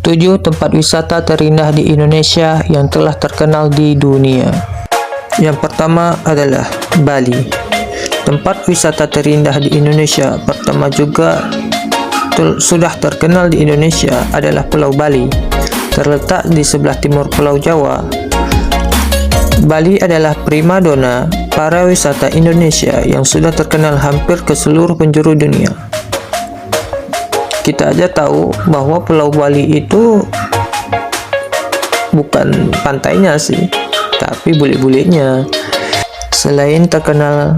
7 tempat wisata terindah di Indonesia yang telah terkenal di dunia. Yang pertama adalah Bali. Tempat wisata terindah di Indonesia pertama juga sudah terkenal di Indonesia adalah Pulau Bali. Terletak di sebelah timur Pulau Jawa. Bali adalah primadona para wisata Indonesia yang sudah terkenal hampir ke seluruh penjuru dunia. Kita aja tahu bahwa Pulau Bali itu bukan pantainya sih, tapi bule-bulenya. Selain terkenal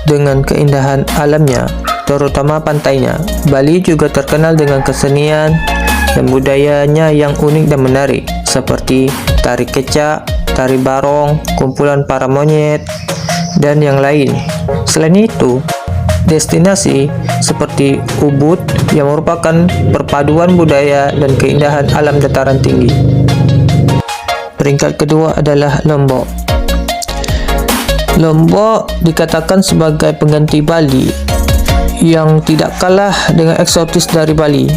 dengan keindahan alamnya, terutama pantainya, Bali juga terkenal dengan kesenian dan budayanya yang unik dan menarik, seperti tari kecak, tari barong, kumpulan para monyet, dan yang lain. Selain itu, destinasi seperti Ubud yang merupakan perpaduan budaya dan keindahan alam dataran tinggi. Peringkat kedua adalah Lombok. Lombok dikatakan sebagai pengganti Bali yang tidak kalah dengan eksotis dari Bali.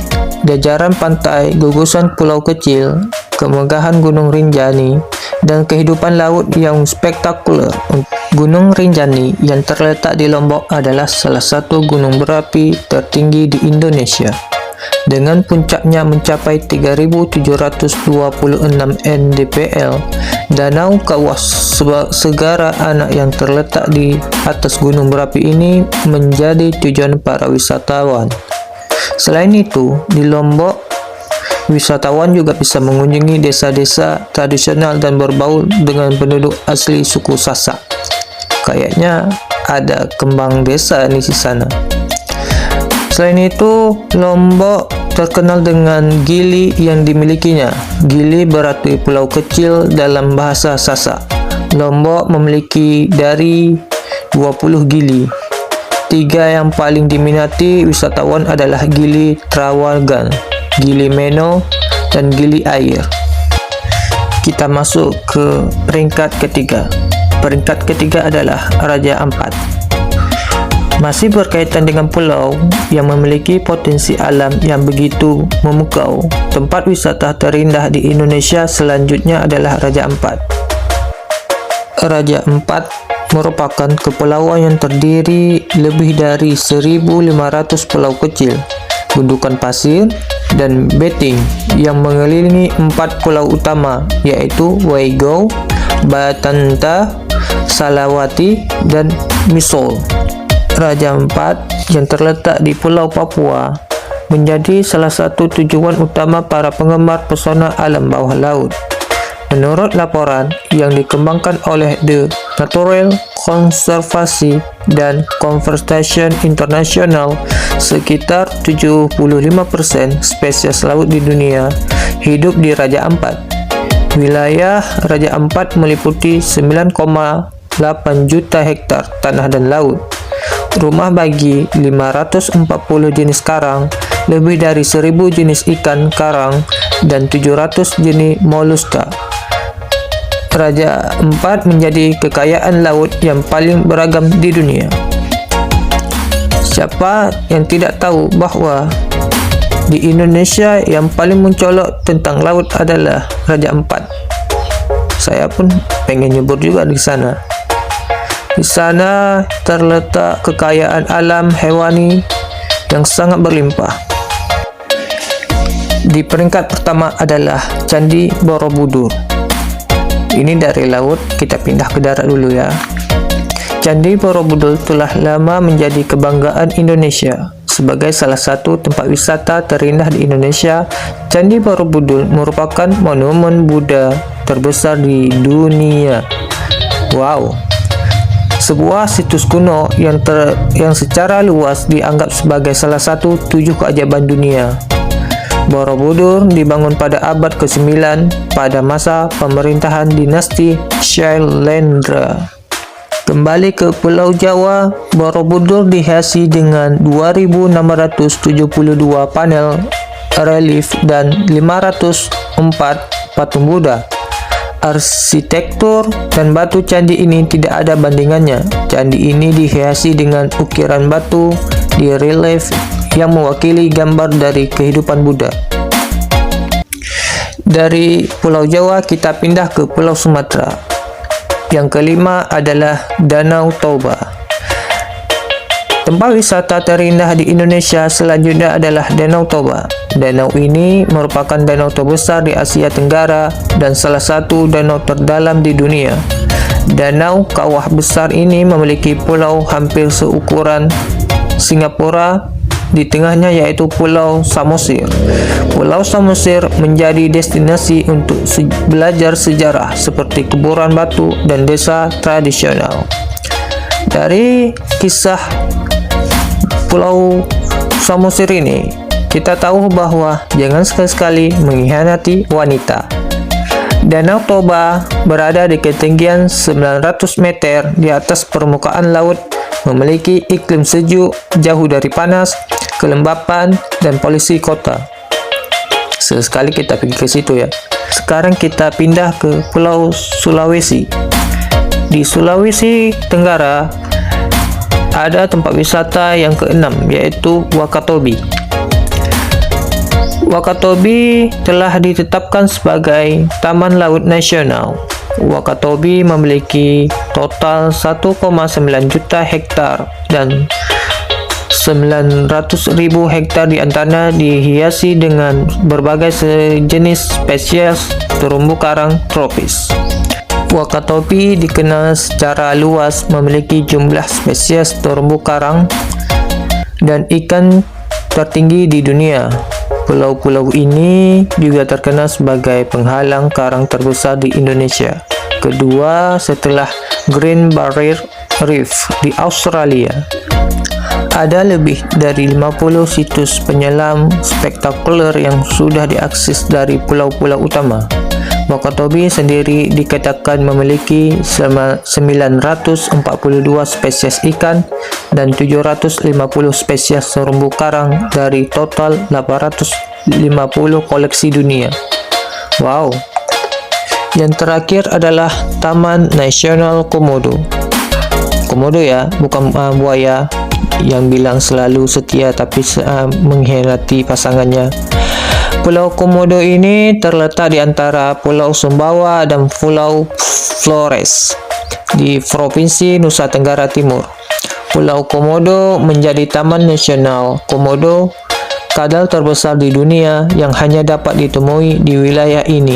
Jajaran pantai, gugusan pulau kecil, kemegahan Gunung Rinjani, dan kehidupan laut yang spektakuler. Gunung Rinjani yang terletak di Lombok adalah salah satu gunung berapi tertinggi di Indonesia, dengan puncaknya mencapai 3.726 mdpl. Danau Kawah Segara Anak yang terletak di atas gunung berapi ini menjadi tujuan para wisatawan. Selain itu, di Lombok, wisatawan juga bisa mengunjungi desa-desa tradisional dan berbaur dengan penduduk asli suku Sasak. Kayaknya ada kembang desa di sana. Selain itu, Lombok terkenal dengan gili yang dimilikinya. Gili berarti pulau kecil dalam bahasa Sasak. Lombok memiliki dari 20 gili. 3 yang paling diminati wisatawan adalah Gili Trawangan, Gili Meno, dan Gili Air. Kita masuk ke peringkat ketiga. Peringkat ketiga adalah Raja Ampat. Masih berkaitan dengan pulau yang memiliki potensi alam yang begitu memukau, tempat wisata terindah di Indonesia selanjutnya adalah Raja Ampat. Raja Ampat merupakan kepulauan yang terdiri lebih dari 1.500 pulau kecil, gundukan pasir, dan beting yang mengelilingi 4 pulau utama, yaitu Waigo, Batanta, Salawati, dan Misol. Raja Ampat yang terletak di Pulau Papua menjadi salah satu tujuan utama para penggemar pesona alam bawah laut. Menurut laporan yang dikembangkan oleh The Natural Conservancy dan Conservation International, sekitar 75% spesies laut di dunia hidup di Raja Ampat. Wilayah Raja Ampat meliputi 9,8 juta hektar tanah dan laut, rumah bagi 540 jenis karang, lebih dari 1.000 jenis ikan karang, dan 700 jenis moluska. Raja Ampat menjadi kekayaan laut yang paling beragam di dunia. Siapa yang tidak tahu bahwa di Indonesia yang paling mencolok tentang laut adalah Raja Ampat? Saya pun pengen nyebur juga di sana. Di sana terletak kekayaan alam hewani yang sangat berlimpah. Di peringkat pertama adalah Candi Borobudur. Ini dari laut, kita pindah ke darat dulu ya. Candi Borobudur telah lama menjadi kebanggaan Indonesia. Sebagai salah satu tempat wisata terindah di Indonesia, Candi Borobudur merupakan monumen Buddha terbesar di dunia. Wow! Sebuah situs kuno yang secara luas dianggap sebagai salah satu 7 keajaiban dunia. Borobudur dibangun pada abad ke-9 pada masa pemerintahan dinasti Shailendra. Kembali ke Pulau Jawa, Borobudur dihiasi dengan 2.672 panel relief dan 504 patung Buddha. Arsitektur dan batu candi ini tidak ada bandingannya. Candi ini dihiasi dengan ukiran batu di relief yang mewakili gambar dari kehidupan Buddha. Dari Pulau Jawa kita pindah ke Pulau Sumatera. Yang kelima adalah Danau Toba. Tempat wisata terindah di Indonesia selanjutnya adalah Danau Toba. Danau ini merupakan danau terbesar di Asia Tenggara dan salah satu danau terdalam di dunia. Danau kawah besar ini memiliki pulau hampir seukuran Singapura di tengahnya, yaitu Pulau Samosir. Pulau Samosir menjadi destinasi untuk belajar sejarah seperti kuburan batu dan desa tradisional. Dari kisah Pulau Samosir ini, kita tahu bahwa jangan sekali-sekali mengkhianati wanita. Danau Toba berada di ketinggian 900 meter di atas permukaan laut, memiliki iklim sejuk, jauh dari panas, kelembapan, dan polusi kota. Sesekali kita pergi ke situ ya. Sekarang kita pindah ke Pulau Sulawesi. Di Sulawesi Tenggara ada tempat wisata yang keenam, yaitu Wakatobi. Wakatobi telah ditetapkan sebagai Taman Laut Nasional. Wakatobi memiliki total 1,9 juta hektar dan 900.000 hektar di antaranya dihiasi dengan berbagai jenis spesies terumbu karang tropis. Wakatobi dikenal secara luas memiliki jumlah spesies terumbu karang dan ikan tertinggi di dunia. Pulau-pulau ini juga terkenal sebagai penghalang karang terbesar di Indonesia, kedua setelah Great Barrier Reef di Australia. Ada lebih dari 50 situs penyelam spektakuler yang sudah diakses dari pulau-pulau utama. Wakatobi sendiri dikatakan memiliki 942 spesies ikan dan 750 spesies terumbu karang dari total 850 koleksi dunia. Wow. Yang terakhir adalah Taman Nasional Komodo. Komodo ya, bukan buaya yang bilang selalu setia tapi mengkhianati pasangannya. Pulau Komodo ini terletak di antara Pulau Sumbawa dan Pulau Flores di Provinsi Nusa Tenggara Timur. Pulau Komodo menjadi Taman Nasional Komodo, kadal terbesar di dunia yang hanya dapat ditemui di wilayah ini.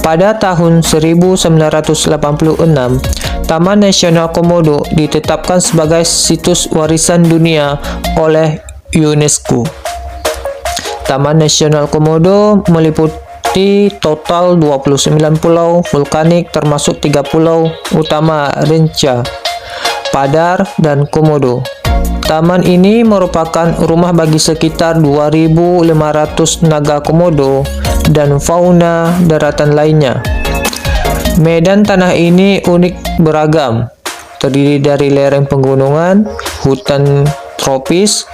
Pada tahun 1986, Taman Nasional Komodo ditetapkan sebagai situs warisan dunia oleh UNESCO. Taman Nasional Komodo meliputi total 29 pulau vulkanik termasuk 3 pulau utama Rinca, Padar, dan Komodo. Taman ini merupakan rumah bagi sekitar 2.500 naga komodo dan fauna daratan lainnya. Medan tanah ini unik beragam, terdiri dari lereng pegunungan, hutan tropis,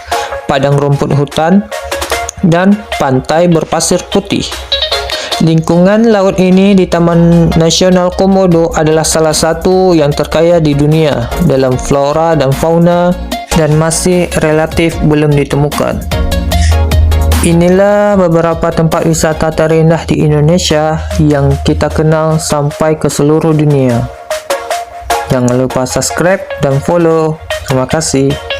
padang rumput hutan, dan pantai berpasir putih. Lingkungan laut ini di Taman Nasional Komodo adalah salah satu yang terkaya di dunia dalam flora dan fauna dan masih relatif belum ditemukan. Inilah beberapa tempat wisata terindah di Indonesia yang kita kenal sampai ke seluruh dunia. Jangan lupa subscribe dan follow. Terima kasih.